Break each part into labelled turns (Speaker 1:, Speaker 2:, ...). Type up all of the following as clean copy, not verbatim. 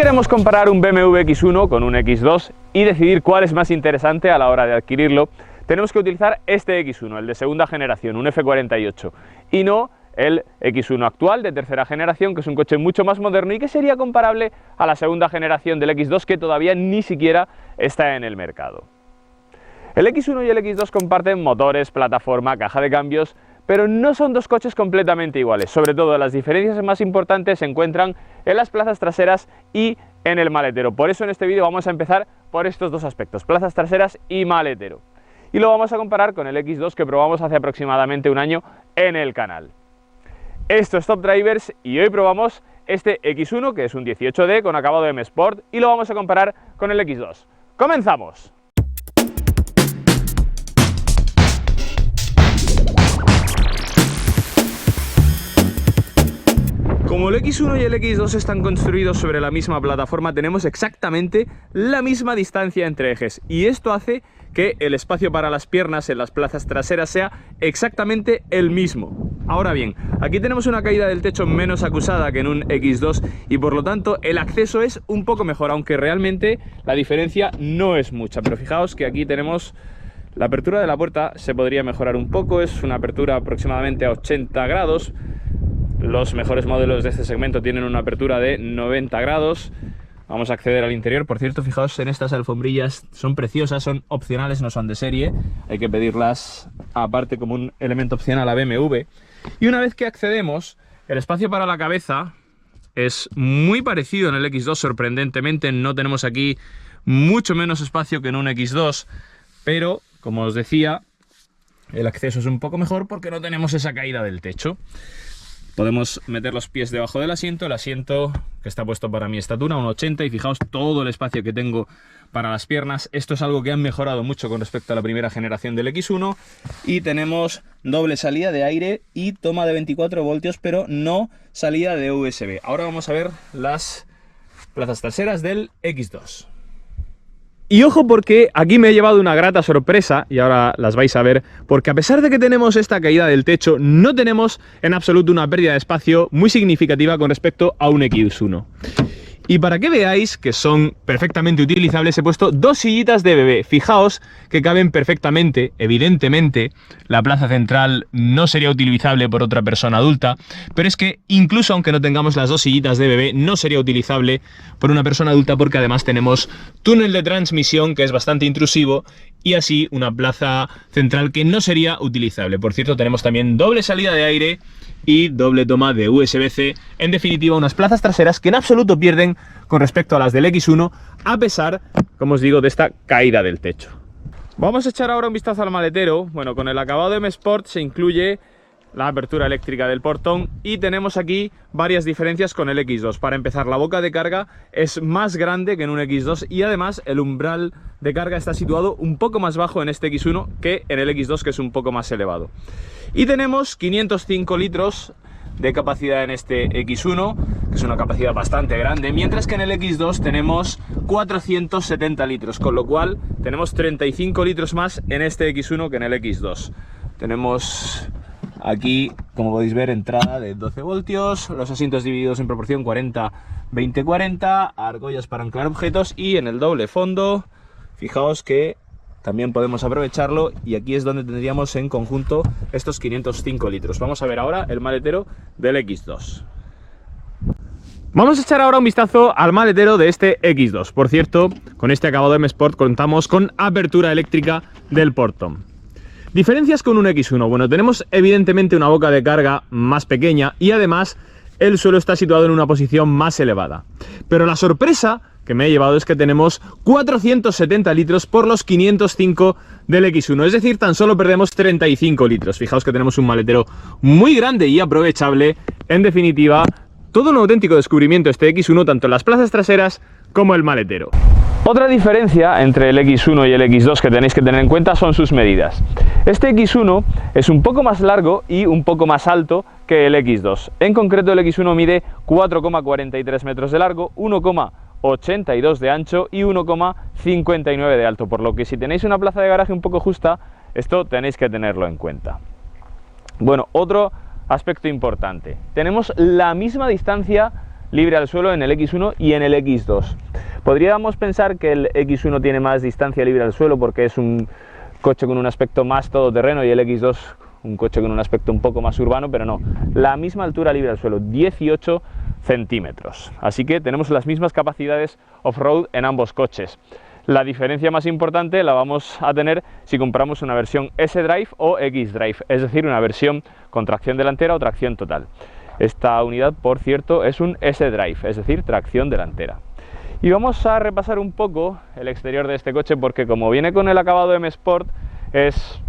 Speaker 1: queremos comparar un BMW X1 con un X2 y decidir cuál es más interesante a la hora de adquirirlo, tenemos que utilizar este X1, el de segunda generación, un F48, y no el X1 actual de tercera generación, que es un coche mucho más moderno y que sería comparable a la segunda generación del X2, que todavía ni siquiera está en el mercado. El X1 y el X2 comparten motores, plataforma, caja de cambios, pero no son dos coches completamente iguales. Sobre todo, las diferencias más importantes se encuentran en las plazas traseras y en el maletero. Por eso en este vídeo vamos a empezar por estos dos aspectos, plazas traseras y maletero. Y lo vamos a comparar con el X2 que probamos hace aproximadamente un año en el canal. Esto es Top Drivers y hoy probamos este X1, que es un 18D con acabado M Sport, y lo vamos a comparar con el X2. ¡Comenzamos! Como el X1 y el X2 están construidos sobre la misma plataforma, tenemos exactamente la misma distancia entre ejes, y esto hace que el espacio para las piernas en las plazas traseras sea exactamente el mismo. Ahora bien, aquí tenemos una caída del techo menos acusada que en un X2 y por lo tanto el acceso es un poco mejor, aunque realmente la diferencia no es mucha. Pero fijaos que aquí tenemos la apertura de la puerta, se podría mejorar un poco, es una apertura aproximadamente a 80 grados. Los mejores modelos de este segmento tienen una apertura de 90 grados. Vamos a acceder al interior. Por cierto, fijaos en estas alfombrillas, son preciosas, son opcionales, no son de serie. Hay que pedirlas aparte como un elemento opcional a BMW. Y una vez que accedemos, el espacio para la cabeza es muy parecido en el X2, sorprendentemente. No tenemos aquí mucho menos espacio que en un X2, pero, como os decía, el acceso es un poco mejor porque no tenemos esa caída del techo. Podemos meter los pies debajo del asiento, el asiento que está puesto para mi estatura, 1,80, y fijaos todo el espacio que tengo para las piernas. Esto es algo que han mejorado mucho con respecto a la primera generación del X1. Y tenemos doble salida de aire y toma de 24 voltios, pero no salida de USB. Ahora vamos a ver las plazas traseras del X2. Y ojo, porque aquí me he llevado una grata sorpresa, y ahora las vais a ver, porque a pesar de que tenemos esta caída del techo, no tenemos en absoluto una pérdida de espacio muy significativa con respecto a un X1. Y para que veáis que son perfectamente utilizables, he puesto dos sillitas de bebé. Fijaos que caben perfectamente. Evidentemente, la plaza central no sería utilizable por otra persona adulta, pero es que incluso aunque no tengamos las dos sillitas de bebé, no sería utilizable por una persona adulta, porque además tenemos túnel de transmisión que es bastante intrusivo y así una plaza central que no sería utilizable. Por cierto, tenemos también doble salida de aire y doble toma de USB-C. En definitiva, unas plazas traseras que en absoluto pierden con respecto a las del X1, a pesar, como os digo, de esta caída del techo. Vamos a echar ahora un vistazo al maletero. Bueno, con el acabado M Sport se incluye la apertura eléctrica del portón y tenemos aquí varias diferencias con el X2. Para empezar, la boca de carga es más grande que en un X2 y además el umbral de carga está situado un poco más bajo en este X1 que en el X2, que es un poco más elevado. Y tenemos 505 litros de capacidad en este X1, que es una capacidad bastante grande, mientras que en el X2 tenemos 470 litros, con lo cual tenemos 35 litros más en este X1 que en el X2. Tenemos aquí, como podéis ver, entrada de 12 voltios, los asientos divididos en proporción 40-20-40, argollas para anclar objetos, y en el doble fondo, fijaos que también podemos aprovecharlo, y aquí es donde tendríamos en conjunto estos 505 litros. Vamos a ver ahora el maletero del X2. Vamos a echar ahora un vistazo al maletero de este X2. Por cierto, con este acabado M Sport contamos con apertura eléctrica del portón. Diferencias con un X1. Bueno, tenemos evidentemente una boca de carga más pequeña y además el suelo está situado en una posición más elevada. Pero la sorpresa que me he llevado es que tenemos 470 litros por los 505 del X1, es decir, tan solo perdemos 35 litros. Fijaos que tenemos un maletero muy grande y aprovechable. En definitiva, todo un auténtico descubrimiento este X1, tanto en las plazas traseras como el maletero. Otra diferencia entre el X1 y el X2 que tenéis que tener en cuenta son sus medidas. Este X1 es un poco más largo y un poco más alto que el X2. En concreto, el X1 mide 4,43 metros de largo, 1,82 de ancho y 1,59 de alto, por lo que si tenéis una plaza de garaje un poco justa, esto tenéis que tenerlo en cuenta. Bueno, otro aspecto importante, tenemos la misma distancia libre al suelo en el X1 y en el X2. Podríamos pensar que el X1 tiene más distancia libre al suelo porque es un coche con un aspecto más todoterreno y el X2 un coche con un aspecto un poco más urbano, pero no, la misma altura libre al suelo, 18 centímetros. Así que tenemos las mismas capacidades off-road en ambos coches. La diferencia más importante la vamos a tener si compramos una versión S-Drive o X-Drive, es decir, una versión con tracción delantera o tracción total. Esta unidad, por cierto, es un S-Drive, es decir, tracción delantera. Y vamos a repasar un poco el exterior de este coche porque como viene con el acabado M Sport es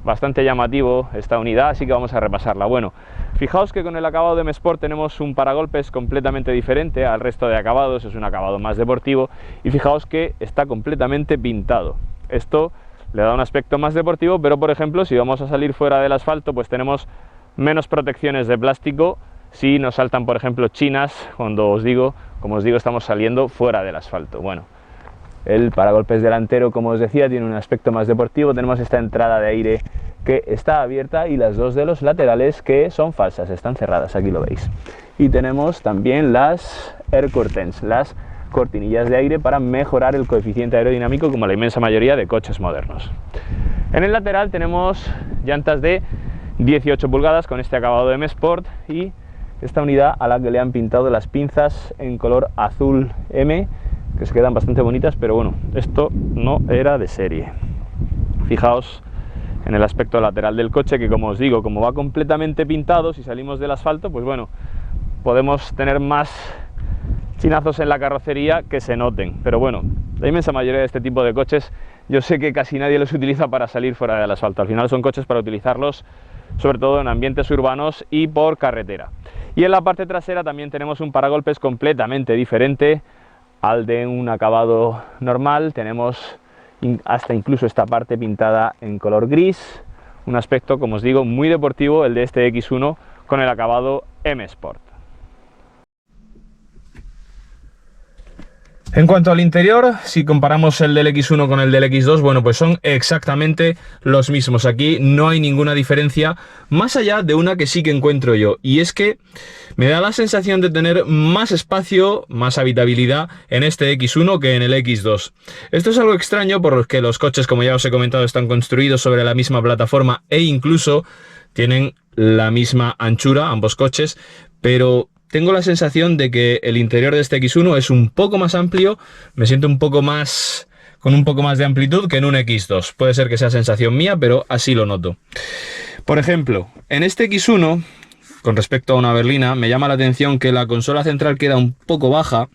Speaker 1: bastante llamativo esta unidad, así que vamos a repasarla. Bueno, fijaos que con el acabado de M Sport tenemos un paragolpes completamente diferente al resto de acabados, es un acabado más deportivo y fijaos que está completamente pintado. Esto le da un aspecto más deportivo, pero por ejemplo si vamos a salir fuera del asfalto pues tenemos menos protecciones de plástico si nos saltan por ejemplo chinas cuando como os digo estamos saliendo fuera del asfalto. Bueno, el paragolpes delantero, como os decía, tiene un aspecto más deportivo. Tenemos esta entrada de aire que está abierta y las dos de los laterales que son falsas, están cerradas, aquí lo veis. Y tenemos también las air curtains, las cortinillas de aire para mejorar el coeficiente aerodinámico como la inmensa mayoría de coches modernos. En el lateral tenemos llantas de 18 pulgadas con este acabado de M Sport y esta unidad a la que le han pintado las pinzas en color azul M, que se quedan bastante bonitas, pero bueno, esto no era de serie. Fijaos en el aspecto lateral del coche que, como os digo, como va completamente pintado, si salimos del asfalto, pues bueno, podemos tener más chinazos en la carrocería que se noten, pero bueno, la inmensa mayoría de este tipo de coches yo sé que casi nadie los utiliza para salir fuera del asfalto. Al final son coches para utilizarlos sobre todo en ambientes urbanos y por carretera. Y en la parte trasera también tenemos un paragolpes completamente diferente al de un acabado normal. Tenemos hasta incluso esta parte pintada en color gris, un aspecto, como os digo, muy deportivo, el de este X1 con el acabado M Sport. En cuanto al interior, si comparamos el del X1 con el del X2, bueno, pues son exactamente los mismos. Aquí no hay ninguna diferencia, más allá de una que sí que encuentro yo, y es que me da la sensación de tener más espacio, más habitabilidad en este X1 que en el X2. Esto es algo extraño porque los coches, como ya os he comentado, están construidos sobre la misma plataforma e incluso tienen la misma anchura, ambos coches, pero tengo la sensación de que el interior de este X1 es un poco más amplio, me siento un poco más con un poco más de amplitud que en un X2. Puede ser que sea sensación mía, pero así lo noto. Por ejemplo, en este X1, con respecto a una berlina, me llama la atención que la consola central queda un poco baja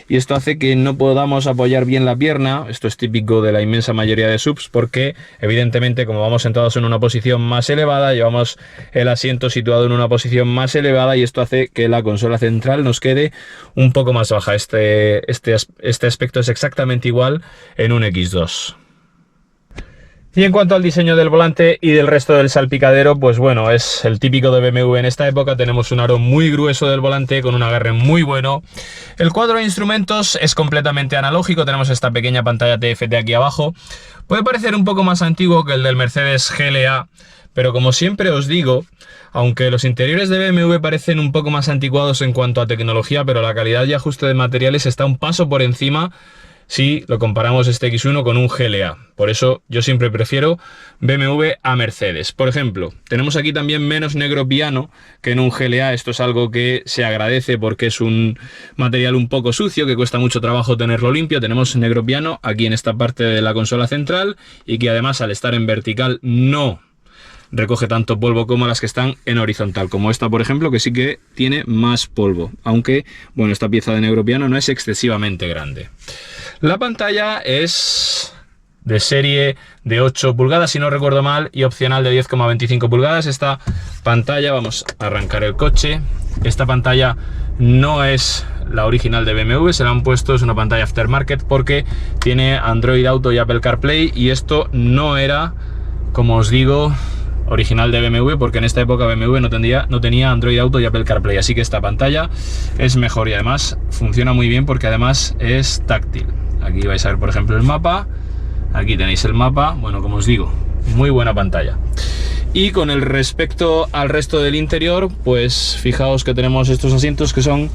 Speaker 1: y esto hace que no podamos apoyar bien la pierna. Esto es típico de la inmensa mayoría de SUVs porque evidentemente como vamos sentados en una posición más elevada, llevamos el asiento situado en una posición más elevada y esto hace que la consola central nos quede un poco más baja. Este aspecto es exactamente igual en un X2. Y en cuanto al diseño del volante y del resto del salpicadero, pues bueno, es el típico de BMW en esta época. Tenemos un aro muy grueso del volante con un agarre muy bueno. El cuadro de instrumentos es completamente analógico, tenemos esta pequeña pantalla TFT aquí abajo. Puede parecer un poco más antiguo que el del Mercedes GLA, pero como siempre os digo, aunque los interiores de BMW parecen un poco más anticuados en cuanto a tecnología, pero la calidad y ajuste de materiales está un paso por encima si lo comparamos este X1 con un GLA. Por eso yo siempre prefiero BMW a Mercedes. Por ejemplo, tenemos aquí también menos negro piano que en un GLA. Esto es algo que se agradece porque es un material un poco sucio, que cuesta mucho trabajo tenerlo limpio. Tenemos negro piano aquí en esta parte de la consola central y que además al estar en vertical no recoge tanto polvo como las que están en horizontal, como esta por ejemplo, que sí que tiene más polvo, aunque bueno, esta pieza de negro piano no es excesivamente grande. La pantalla es de serie de 8 pulgadas, si no recuerdo mal, y opcional de 10,25 pulgadas. Esta pantalla, vamos a arrancar el coche, esta pantalla no es la original de BMW, se la han puesto, es una pantalla aftermarket porque tiene Android Auto y Apple CarPlay, y esto no era, como os digo, original de BMW, porque en esta época BMW no tenía Android Auto y Apple CarPlay, así que esta pantalla es mejor y además funciona muy bien porque además es táctil. Aquí vais a ver por ejemplo el mapa, aquí tenéis el mapa, bueno, como os digo, muy buena pantalla. Y con el respecto al resto del interior, pues fijaos que tenemos estos asientos que son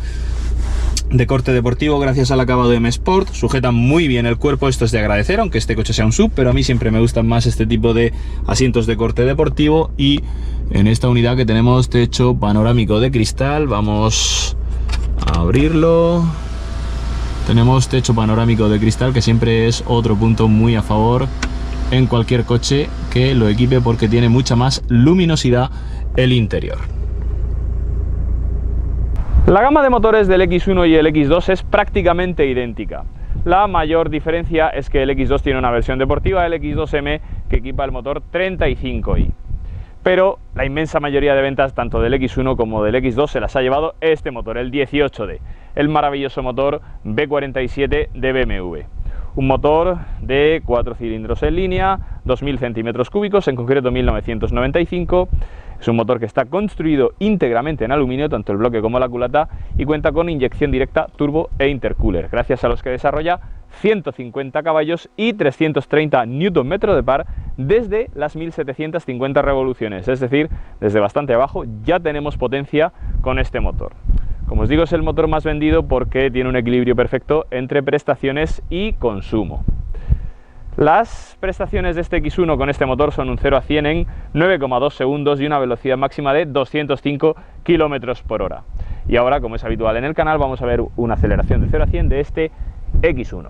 Speaker 1: de corte deportivo gracias al acabado de M Sport, sujeta muy bien el cuerpo, esto es de agradecer, aunque este coche sea un SUV, pero a mí siempre me gustan más este tipo de asientos de corte deportivo. Y en esta unidad que tenemos techo panorámico de cristal, vamos a abrirlo. Tenemos techo panorámico de cristal, que siempre es otro punto muy a favor en cualquier coche que lo equipe, porque tiene mucha más luminosidad el interior. La gama de motores del X1 y el X2 es prácticamente idéntica. La mayor diferencia es que el X2 tiene una versión deportiva, el X2M, que equipa el motor 35i. Pero la inmensa mayoría de ventas tanto del X1 como del X2 se las ha llevado este motor, el 18D, el maravilloso motor V47 de BMW. Un motor de 4 cilindros en línea, 2000 centímetros cúbicos, en concreto 1995. Es un motor que está construido íntegramente en aluminio, tanto el bloque como la culata, y cuenta con inyección directa, turbo e intercooler, gracias a los que desarrolla 150 caballos y 330 Nm de par desde las 1750 revoluciones, es decir, desde bastante abajo ya tenemos potencia con este motor. Como os digo, es el motor más vendido porque tiene un equilibrio perfecto entre prestaciones y consumo. Las prestaciones de este X1 con este motor son un 0 a 100 en 9,2 segundos y una velocidad máxima de 205 km por hora. Y ahora, como es habitual en el canal, vamos a ver una aceleración de 0 a 100 de este X1.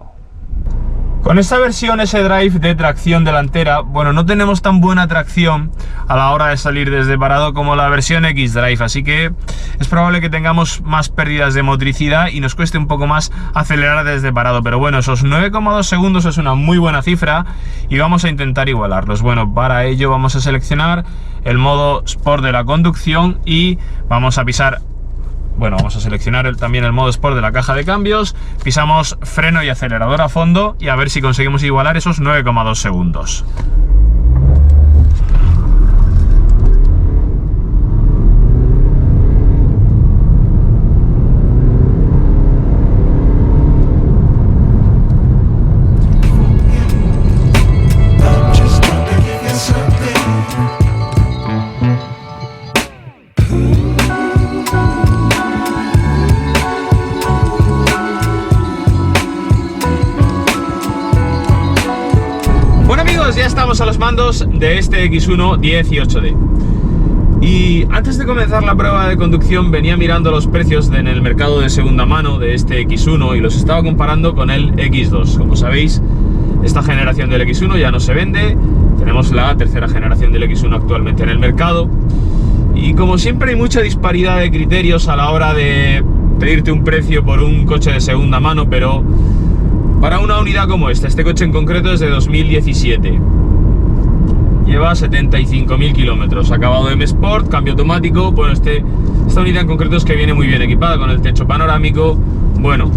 Speaker 1: Con esta versión S-Drive de tracción delantera, bueno, no tenemos tan buena tracción a la hora de salir desde parado como la versión X-Drive, así que es probable que tengamos más pérdidas de motricidad y nos cueste un poco más acelerar desde parado. Pero bueno, esos 9,2 segundos es una muy buena cifra y vamos a intentar igualarlos. Bueno, para ello vamos a seleccionar el modo Sport de la conducción y vamos a pisar... Bueno, vamos a seleccionar también el modo Sport de la caja de cambios, pisamos freno y acelerador a fondo y a ver si conseguimos igualar esos 9,2 segundos. Ya estamos a los mandos de este X1 18D. Y antes de comenzar la prueba de conducción venía mirando los precios en el mercado de segunda mano de este X1 y los estaba comparando con el X2. Como sabéis, esta generación del X1 ya no se vende, tenemos la tercera generación del X1 actualmente en el mercado. Y como siempre hay mucha disparidad de criterios a la hora de pedirte un precio por un coche de segunda mano, pero para una unidad como esta, este coche en concreto es de 2017, lleva 75.000 kilómetros, acabado de M Sport, cambio automático. Bueno, esta unidad en concreto es que viene muy bien equipada con el techo panorámico. Bueno,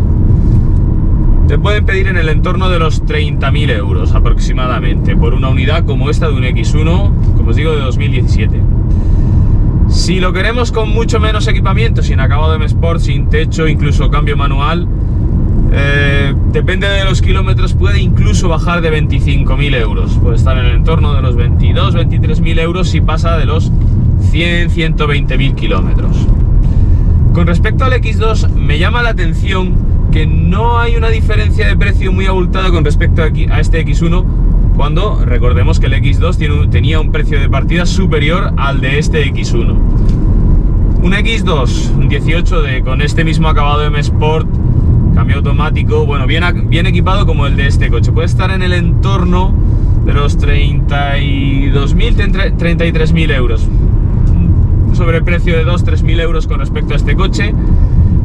Speaker 1: te pueden pedir en el entorno de los 30.000 euros aproximadamente por una unidad como esta de un X1, como os digo, de 2017. Si lo queremos con mucho menos equipamiento, sin acabado de M Sport, sin techo, incluso cambio manual, depende de los kilómetros, puede incluso bajar de 25.000 euros. Puede estar en el entorno de los 22-23.000 euros si pasa de los 100-120.000 kilómetros. Con respecto al X2, me llama la atención que no hay una diferencia de precio muy abultada con respecto a este X1, cuando recordemos que el X2 tenía un precio de partida superior al de este X1. Un X2, un 18D con este mismo acabado de M Sport, cambio automático, bueno, bien equipado como el de este coche, puede estar en el entorno de los 32.000, 33.000 euros. Un sobreprecio de 2-3.000 euros con respecto a este coche,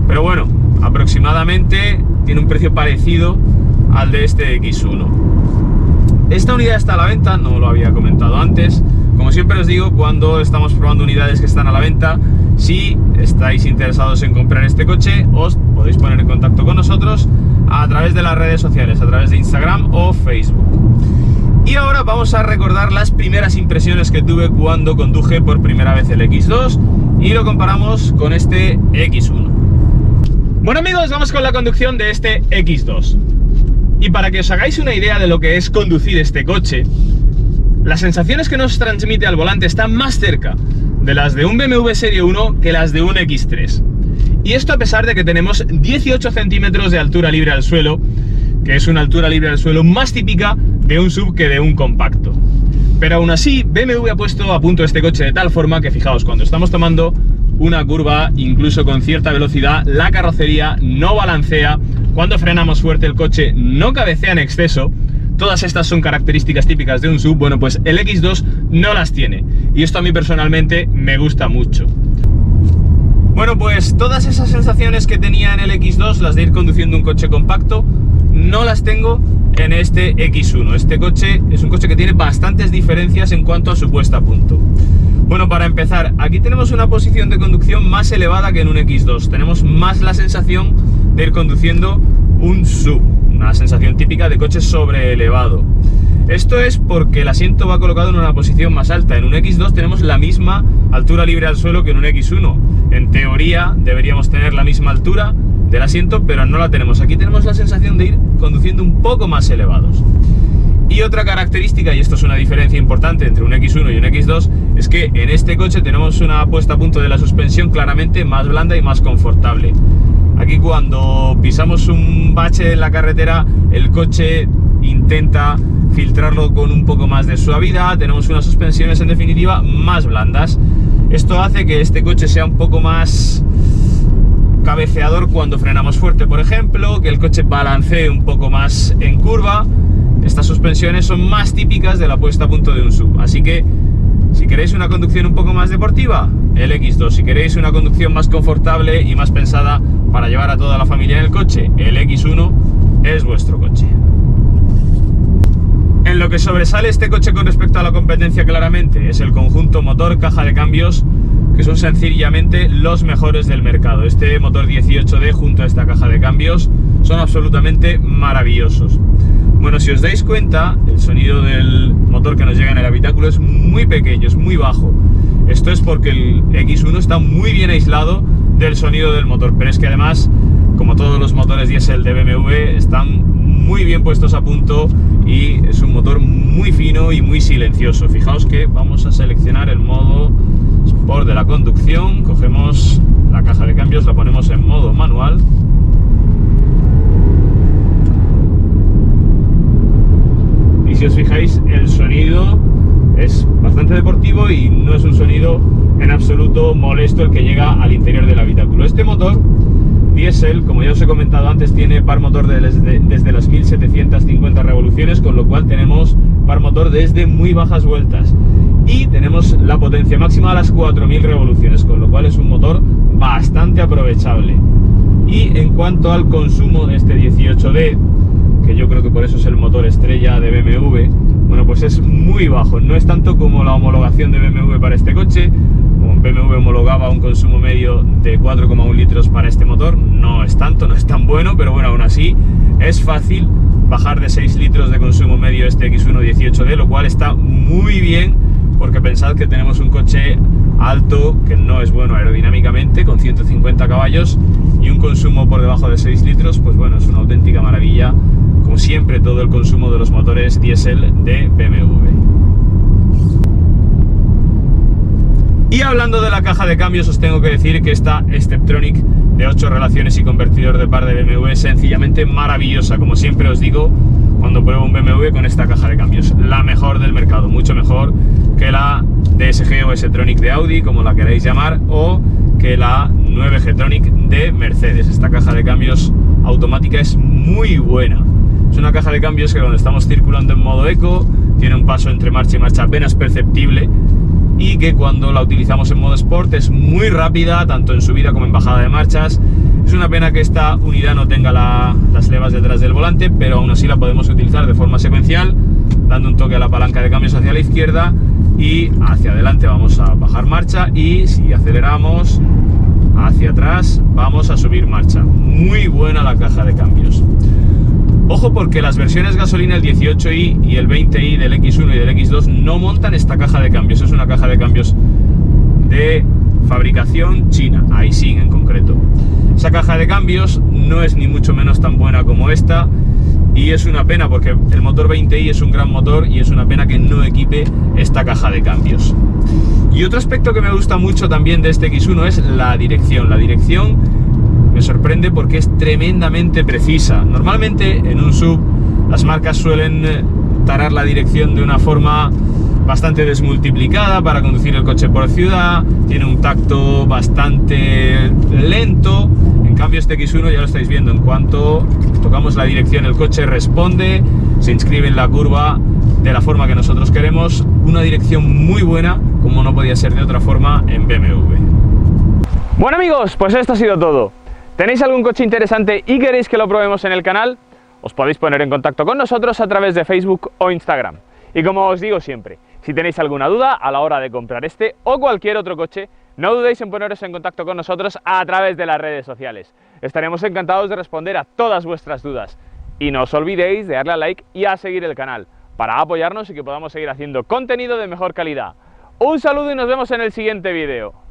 Speaker 1: pero bueno, aproximadamente tiene un precio parecido al de este X1. Esta unidad está a la venta, no lo había comentado antes. Como siempre os digo, cuando estamos probando unidades que están a la venta, si estáis interesados en comprar este coche, os podéis poner en contacto con nosotros a través de las redes sociales, a través de Instagram o Facebook. Y ahora vamos a recordar las primeras impresiones que tuve cuando conduje por primera vez el X2 y lo comparamos con este X1. Bueno amigos, vamos con la conducción de este X2. Y para que os hagáis una idea de lo que es conducir este coche, las sensaciones que nos transmite al volante están más cerca de las de un BMW Serie 1 que las de un X3. Y esto a pesar de que tenemos 18 centímetros de altura libre al suelo, que es una altura libre al suelo más típica de un SUV que de un compacto. Pero aún así, BMW ha puesto a punto este coche de tal forma que, fijaos, cuando estamos tomando una curva, incluso con cierta velocidad, la carrocería no balancea, cuando frenamos fuerte el coche no cabecea en exceso. Todas estas son características típicas de un SUV. Bueno, pues el X2 no las tiene, y esto a mí personalmente me gusta mucho. Bueno, pues todas esas sensaciones que tenía en el X2, las de ir conduciendo un coche compacto, no las tengo en este X1. Este coche es un coche que tiene bastantes diferencias en cuanto a su puesta a punto. Bueno, para empezar, aquí tenemos una posición de conducción más elevada que en un X2. Tenemos más la sensación de ir conduciendo un SUV, una sensación típica de coche sobreelevado. Esto es porque el asiento va colocado en una posición más alta. En un X2 tenemos la misma altura libre al suelo que en un X1. En teoría deberíamos tener la misma altura del asiento, pero no la tenemos. Aquí tenemos la sensación de ir conduciendo un poco más elevados. Y otra característica, y esto es una diferencia importante entre un X1 y un X2, es que en este coche tenemos una puesta a punto de la suspensión claramente más blanda y más confortable. Aquí cuando pisamos un bache en la carretera, el coche intenta filtrarlo con un poco más de suavidad. Tenemos unas suspensiones en definitiva más blandas. Esto hace que este coche sea un poco más cabeceador cuando frenamos fuerte, por ejemplo, que el coche balancee un poco más en curva. Estas suspensiones son más típicas de la puesta a punto de un SUV. Así que si queréis una conducción un poco más deportiva, el X2. Si queréis una conducción más confortable y más pensada para llevar a toda la familia en el coche, el X1 es vuestro coche. En lo que sobresale este coche con respecto a la competencia claramente es el conjunto motor, caja de cambios, que son sencillamente los mejores del mercado. Este motor 18D junto a esta caja de cambios son absolutamente maravillosos. Bueno, si os dais cuenta, el sonido del motor que nos llega en el habitáculo es muy pequeño, es muy bajo. Esto es porque el X1 está muy bien aislado del sonido del motor, pero es que además, como todos los motores diésel de BMW, están muy bien puestos a punto y es un motor muy fino y muy silencioso. Fijaos que vamos a seleccionar el modo Sport de la conducción, cogemos la caja de cambios, la ponemos en modo manual. Y si os fijáis, el sonido es bastante deportivo y no es un sonido en absoluto molesto el que llega al interior del habitáculo. Este motor diésel, como ya os he comentado antes, tiene par motor desde las 1750 revoluciones, con lo cual tenemos par motor desde muy bajas vueltas. Y tenemos la potencia máxima a las 4000 revoluciones, con lo cual es un motor bastante aprovechable. Y en cuanto al consumo de este 18D, que yo creo que por eso es el motor estrella de BMW, bueno, pues es muy bajo. No es tanto como la homologación de BMW para este coche. Como BMW homologaba un consumo medio de 4,1 litros para este motor, no es tanto, no es tan bueno, pero bueno, aún así es fácil bajar de 6 litros de consumo medio este X1 18D, lo cual está muy bien, porque pensad que tenemos un coche alto que no es bueno aerodinámicamente, con 150 caballos y un consumo por debajo de 6 litros, pues bueno, es una auténtica maravilla, como siempre todo el consumo de los motores diésel de BMW. Y hablando de la caja de cambios, os tengo que decir que esta Steptronic de 8 relaciones y convertidor de par de BMW es sencillamente maravillosa. Como siempre os digo, cuando pruebo un BMW con esta caja de cambios, la mejor del mercado, mucho mejor que la DSG o S-Tronic de Audi, como la queréis llamar, o que la 9G-Tronic de Mercedes. Esta caja de cambios automática es muy buena. Es una caja de cambios que cuando estamos circulando en modo eco tiene un paso entre marcha y marcha apenas perceptible, y que cuando la utilizamos en modo Sport es muy rápida, tanto en subida como en bajada de marchas. Es una pena que esta unidad no tenga las levas detrás del volante, pero aún así la podemos utilizar de forma secuencial, dando un toque a la palanca de cambios hacia la izquierda y hacia adelante vamos a bajar marcha, y si aceleramos hacia atrás vamos a subir marcha. Muy buena la caja de cambios. Ojo, porque las versiones gasolina, el 18i y el 20i del X1 y del X2, no montan esta caja de cambios. Es una caja de cambios de fabricación china, Aisin en concreto. Esa caja de cambios no es ni mucho menos tan buena como esta, y es una pena porque el motor 20i es un gran motor y es una pena que no equipe esta caja de cambios. Y otro aspecto que me gusta mucho también de este X1 es la dirección. La dirección me sorprende porque es tremendamente precisa. Normalmente en un SUV las marcas suelen tarar la dirección de una forma bastante desmultiplicada para conducir el coche por ciudad, tiene un tacto bastante lento. En cambio este X1 ya lo estáis viendo, en cuanto tocamos la dirección el coche responde, se inscribe en la curva de la forma que nosotros queremos, una dirección muy buena, como no podía ser de otra forma en BMW. Bueno amigos, pues esto ha sido todo. ¿Tenéis algún coche interesante y queréis que lo probemos en el canal? Os podéis poner en contacto con nosotros a través de Facebook o Instagram. Y como os digo siempre, si tenéis alguna duda a la hora de comprar este o cualquier otro coche, no dudéis en poneros en contacto con nosotros a través de las redes sociales. Estaremos encantados de responder a todas vuestras dudas. Y no os olvidéis de darle a like y a seguir el canal, para apoyarnos y que podamos seguir haciendo contenido de mejor calidad. Un saludo y nos vemos en el siguiente vídeo.